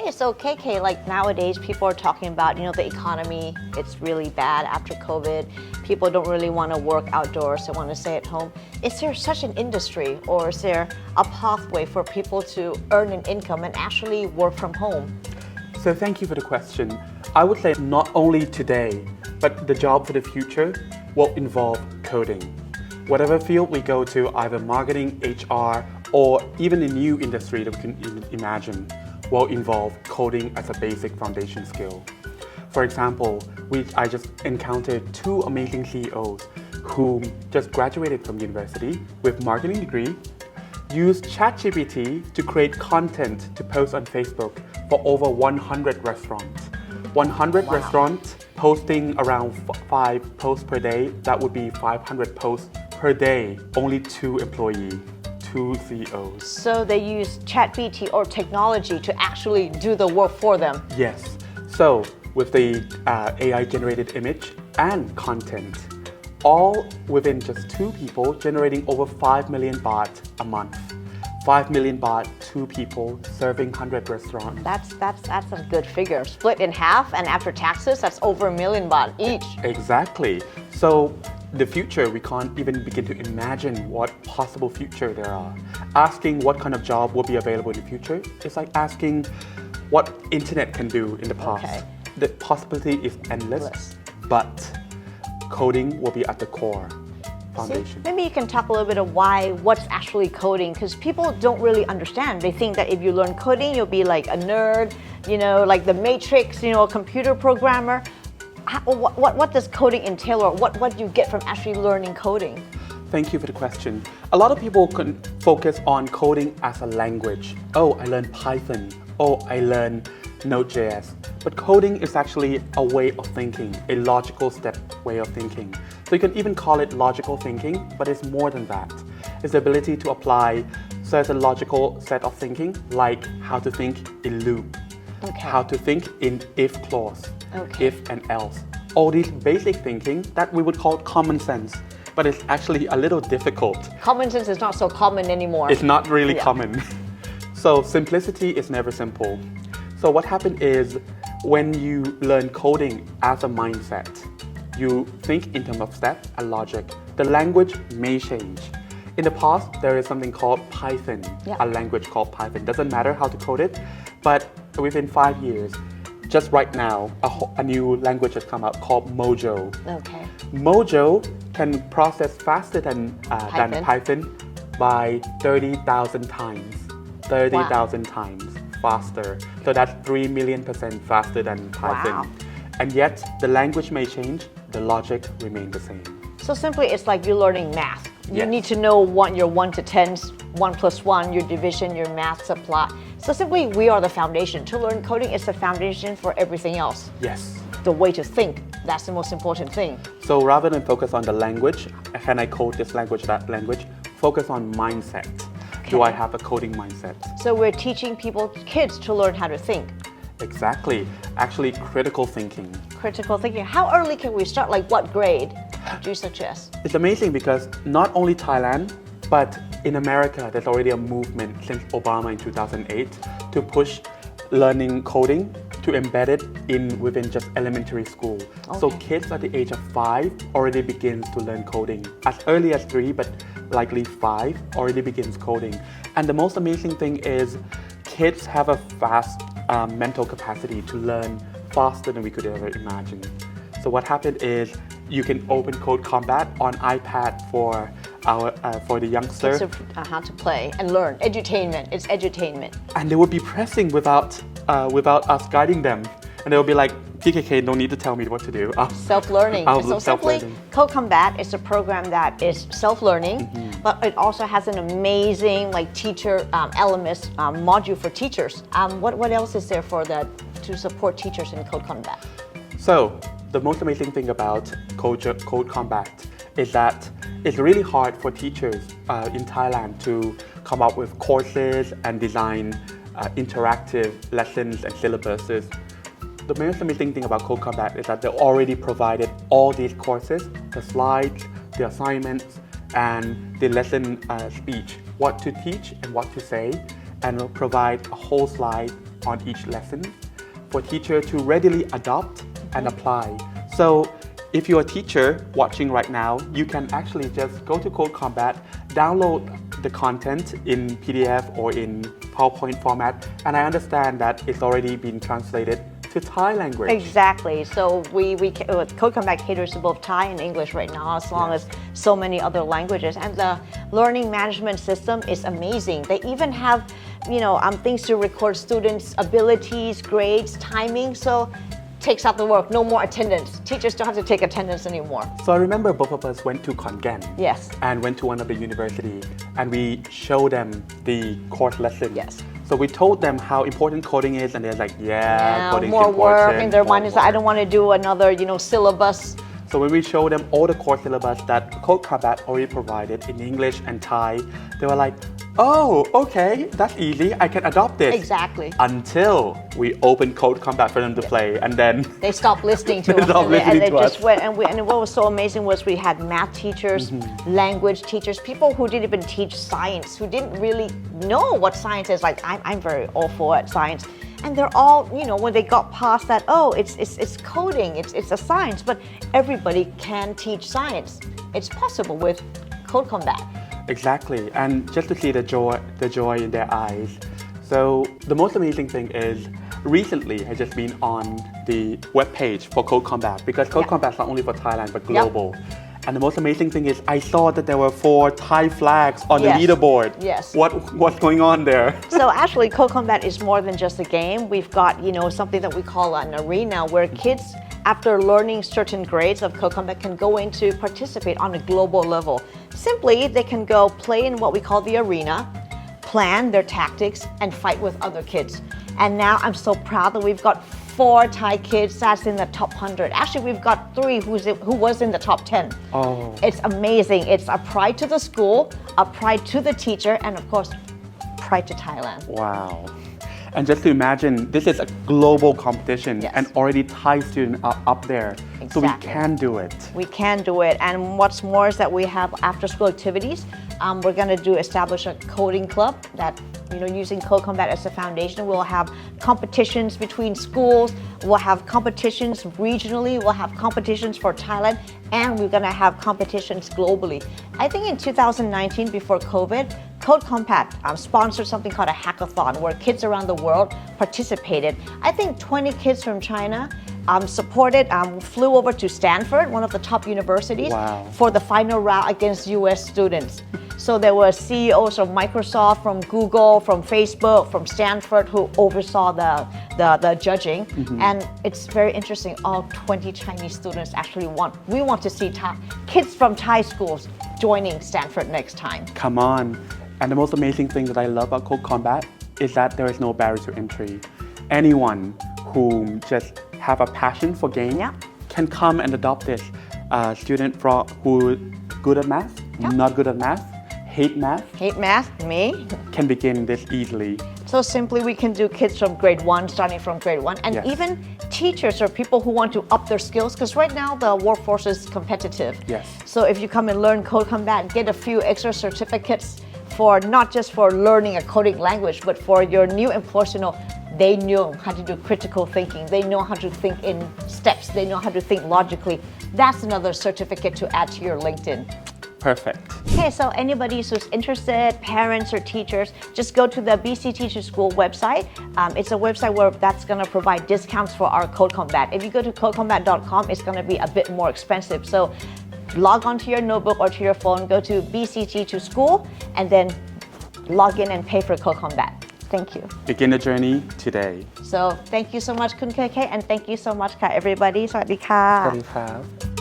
think it's okay, Kay. Like nowadays, people are talking about, the economy. It's really bad after COVID. People don't really want to work outdoors. They want to stay at home. Is there such an industry, or is there a pathway for people to earn an income and actually work from home? So thank you for the question. I would say not only today, but the job for the future will involve coding. Whatever field we go to, either marketing, HR, or even a new industry that we can imagine, will involve coding as a basic foundation skill. For example, I just encountered two amazing CEOs who just graduated from university with marketing degree, used ChatGPT to create content to post on Facebook for over 100 restaurants. 100 restaurants posting around 5 posts per day, that would be 500 posts per day, only 2 employees. 2 CEOs. So they use ChatGPT or technology to actually do the work for them? Yes. So with the AI generated image and content, all within just 2 people generating over 5 million baht a month. 5 million baht, 2 people serving 100 restaurants. That's a good figure. Split in half, and after taxes, that's over 1 million baht each. Exactly. So the future, we can't even begin to imagine what possible future there are. Asking what kind of job will be available in the future is like asking what internet can do in the past. Okay. The possibility is endless, but coding will be at the core foundation. Maybe you can talk a little bit of what's actually coding, because people don't really understand. They think that if you learn coding, you'll be like a nerd, like the Matrix, a computer programmer. What does coding entail, or what do you get from actually learning coding? Thank you for the question. A lot of people can focus on coding as a language. Oh, I learned Python. Oh, I learned Node.js. But coding is actually a way of thinking, a logical step way of thinking. So you can even call it logical thinking, but it's more than that. It's the ability to apply certain logical set of thinking, like how to think in loop, how to think in if clause, if and else. All these basic thinking that we would call common sense, but it's actually a little difficult. Common sense is not so common anymore. It's not really common. So simplicity is never simple. So what happened is when you learn coding as a mindset, you think in terms of step and logic. The language may change. In the past, there is something called Python, a language called Python. Doesn't matter how to code it, but within 5 years, just right now, a new language has come out called Mojo. Okay. Mojo can process faster than Python by 30,000 times. 30,000 times faster. So that's 3 million% faster than Python. Wow. And yet, the language may change, the logic remains the same. So simply, it's like you're learning math. You Yes. need to know your 1 to 10s, 1 plus 1, your division, your math supply. So simply, we are the foundation. To learn coding is the foundation for everything else. Yes. The way to think, that's the most important thing. So rather than focus on the language, can I code this language, that language, focus on mindset. Do I have a coding mindset? So we're teaching kids to learn how to think. Exactly. Actually, critical thinking. Critical thinking. How early can we start? Like what grade do you suggest? It's amazing because not only Thailand, but in America, there's already a movement since Obama in 2008 to push learning coding, to embed it within just elementary school. So kids at the age of 5 already begins to learn coding. As early as 3, but likely 5 already begins coding. And the most amazing thing is kids have a fast mental capacity to learn faster than we could ever imagine. So what happened is you can open Code Combat on iPad for the youngster. So, how to play and learn. Edutainment. It's edutainment. And they would be pressing without us guiding them. And they would be like, PKK, no need to tell me what to do. Self-learning. So simply, self-learning. Code Combat is a program that is self-learning, but it also has an amazing teacher elements module for teachers. What else is there to support teachers in Code Combat? So the most amazing thing about Code Combat is that it's really hard for teachers in Thailand to come up with courses and design interactive lessons and syllabuses. The most amazing thing about Code Combat is that they already provided all these courses, the slides, the assignments, and the lesson speech, what to teach and what to say, and will provide a whole slide on each lesson for teacher to readily adopt and apply. So if you're a teacher watching right now, you can actually just go to Code Combat, download the content in PDF or in PowerPoint format, and I understand that it's already been translated to Thai language. Exactly. So Code Combat caters to both Thai and English right now, as long as so many other languages. And the learning management system is amazing. They even have, things to record students' abilities, grades, timing. So takes out the work. No more attendance. Teachers don't have to take attendance anymore. So I remember both of us went to Kongen. Yes. And went to one of the university, and we showed them the course lesson. Yes. So we told them how important coding is, and they're like, coding is more important. work, and their more mind is like, I don't want to do another, syllabus. So when we showed them all the course syllabus that Code Combat already provided in English and Thai, they were like, oh, okay, that's easy. I can adopt this. Exactly. Until we opened Code Combat for them to play, and then They stopped listening to They us, stopped and they listening to just us. went. And what was so amazing was we had math teachers, language teachers, people who didn't even teach science, who didn't really know what science is. Like I'm very awful at science, and they're all, when they got past that, it's coding, it's a science, but everybody can teach science. It's possible with Code Combat. Exactly, and just to see the joy in their eyes. So the most amazing thing is, recently I just been on the webpage for Code Combat, because Code Combat is not only for Thailand but global. And the most amazing thing is, I saw that there were 4 Thai flags on the Yes. leaderboard. Yes. What's going on there? So actually, Code Combat is more than just a game. We've got, something that we call an arena where kids, after learning certain grades of Code Combat, can go in to participate on a global level. Simply, they can go play in what we call the arena, plan their tactics, and fight with other kids. And now I'm so proud that we've got 4 Thai kids that's in the top 100. Actually, we've got 3 who was in the top 10. Oh. It's amazing. It's a pride to the school, a pride to the teacher, and of course, pride to Thailand. Wow. And just to imagine, this is a global competition, Yes. and already Thai students are up there. So we Exactly. can do it. We can do it. And what's more is that we have after school activities. We're going to establish a coding club that, using Code Combat as a foundation. We'll have competitions between schools. We'll have competitions regionally. We'll have competitions for Thailand. And we're going to have competitions globally. I think in 2019, before COVID, Code Combat sponsored something called a hackathon where kids around the world participated. I think 20 kids from China flew over to Stanford, one of the top universities, Wow. for the final round against US students. So there were CEOs of Microsoft, from Google, from Facebook, from Stanford, who oversaw the judging. And it's very interesting, all 20 Chinese students actually won. We want to see kids from Thai schools joining Stanford next time. Come on. And the most amazing thing that I love about Code Combat is that there is no barrier to entry. Anyone who just have a passion for game can come and adopt this. Student who good at math, not good at math, hate math, me. can begin this easily. So simply we can do kids from grade 1, starting from grade 1, and Yes. even teachers or people who want to up their skills, because right now the workforce is competitive. Yes. So if you come and learn Code Combat, get a few extra certificates for not just for learning a coding language, but for your new employees to know they know how to do critical thinking. They know how to think in steps. They know how to think logically. That's another certificate to add to your LinkedIn. Perfect. Okay, so anybody who's interested, parents or teachers, just go to the BC Teacher School website. It's a website where that's going to provide discounts for our Code Combat. If you go to codecombat.com, it's going to be a bit more expensive. So log onto your notebook or to your phone, go to BC Teacher School, and then log in and pay for Code Combat. Thank you. Begin the journey today. So thank you so much, Kun KK, and thank you so much, everybody. สวัสดีค่ะ สวัสดีครับ